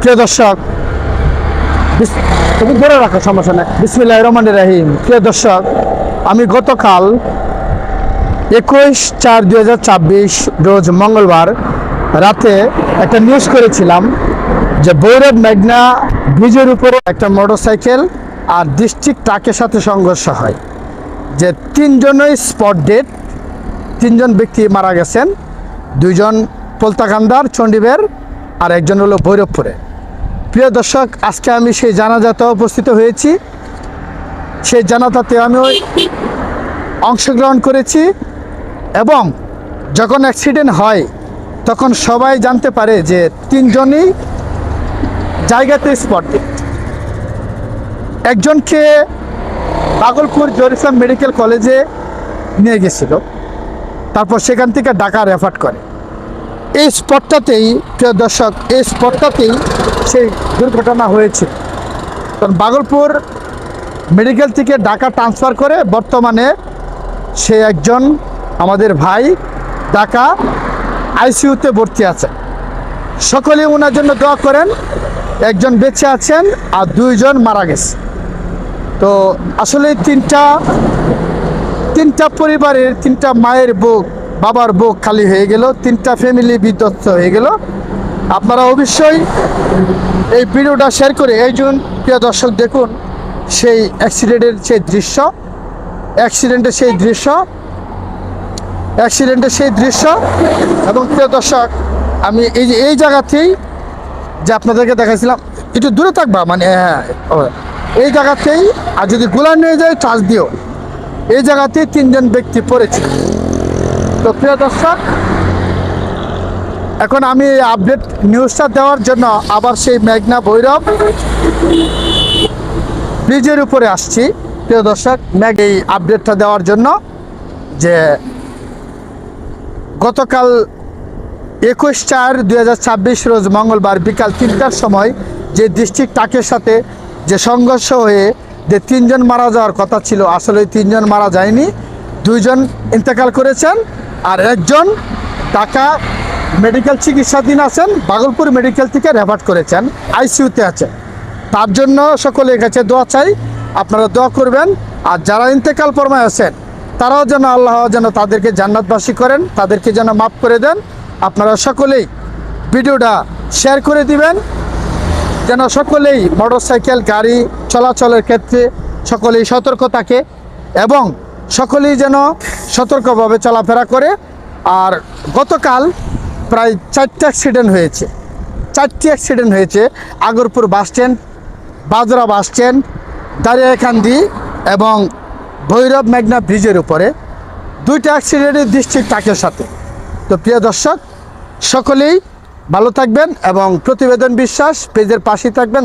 প্রিয় দর্শক, তুমি ধরে রাখো, সমস্যা নাই। বিসমিল্লাহির রহমানির রহিম। প্রিয় দর্শক, আমি গতকাল 21/4/2024 রোজ মঙ্গলবার রাতে একটা নিউজ করেছিলাম যে ভৈরব মেঘনা ব্রিজের উপরে একটা মোটরসাইকেল আর ডিস্ট্রিক্ট ট্রাকের সাথে সংঘর্ষ হয়, যে তিনজনই স্পট ডেড, তিনজন ব্যক্তি মারা গেছেন, দুইজন পোলতাকান্দার চণ্ডীবের আর একজন হলো ভৈরবপুরে। প্রিয় দর্শক, আজকে আমি সেই জানাজাতে উপস্থিত হয়েছি। সেই জানাজাতে আমি অংশগ্রহণ করেছি এবং যখন অ্যাক্সিডেন্ট হয় তখন সবাই জানতে পারে যে তিনজনই জায়গাতে স্পট ডেড। একজনকে ভাগলপুর জরিফা মেডিকেল কলেজে নিয়ে গেছিল, তারপর সেখান থেকে ঢাকা রেফার করে। এই স্পটটাতেই, প্রিয় দর্শক, এই স্পটটাতেই সেই দুর্ঘটনা হয়েছিল। কারণ ভাগলপুর মেডিকেল থেকে ঢাকা ট্রান্সফার করে বর্তমানে সে একজন আমাদের ভাই ঢাকা আইসিইউতে ভর্তি আছে। সকলে ওনার জন্য দোয়া করেন। একজন বেঁচে আছেন আর দুইজন মারা গেছে। তো আসলে তিনটা পরিবারের, তিনটা মায়ের বুক, বাবার বুক খালি হয়ে গেল, তিনটা ফ্যামিলি বিধ্বস্ত হয়ে গেল। আপনারা অবশ্যই এই ভিডিওটা শেয়ার করে একজন প্রিয় দর্শক দেখুন সেই অ্যাক্সিডেন্টের সেই দৃশ্য। এবং প্রিয় দর্শক, আমি এই জায়গাতেই যে আপনাদেরকে দেখাইছিলাম, একটু দূরে থাকবা, মানে হ্যাঁ, এই জায়গাতেই, আর যদি গোলা নিয়ে যায় চার্জ দিও, এই জায়গাতেই তিনজন ব্যক্তি পড়েছে। তো প্রিয় দর্শক, এখন আমি আপডেট নিউজটা দেওয়ার জন্য আবার সেই মেঘনা ভৈরব ব্রিজের উপরে আসছি। প্রিয় দর্শক, এই আপডেটটা দেওয়ার জন্য যে গতকাল 21/4/2024 রোজ মঙ্গলবার বিকাল 3টার সময় যে ডিস্ট্রিক্ট ট্রাকের সাথে যে সংঘর্ষ হয়ে যে তিনজন মারা যাওয়ার কথা ছিল, আসলে তিনজন মারা যায়নি, দুইজন ইন্তেকাল করেছেন আর একজন ঢাকা মেডিকেল চিকিৎসাধীন আছেন, ভাগলপুর মেডিকেল থেকে রেফার করেছেন, আইসিইউতে আছেন। তার জন্য সকলের কাছে দোয়া চাই, আপনারা দোয়া করবেন। আর যারা ইন্তেকাল ফরমায় আছেন তারাও যেন আল্লাহ যেন তাদেরকে জান্নাতবাসী করেন, তাদেরকে যেন মাফ করে দেন। আপনারা সকলেই ভিডিওটা শেয়ার করে দিবেন, যেন সকলেই মোটরসাইকেল গাড়ি চলাচলের ক্ষেত্রে সকলেই সতর্ক থাকে এবং সকলেই যেন সতর্কভাবে চলাফেরা করে। আর গতকাল প্রায় 4টি অ্যাক্সিডেন্ট হয়েছে আগরপুর বাসস্ট্যান্ড, বাজরা বাসস্ট্যান্ড, দারিয়াকান্দি এবং ভৈরব মেঘনা ব্রিজের উপরে 2টা অ্যাক্সিডেন্টের ডিস্ট্রিক্ট ট্রাকের সাথে। তো প্রিয় দর্শক, সকলেই ভালো থাকবেন এবং প্রতিবেদন বিশ্বাস পেজের পাশেই থাকবেন।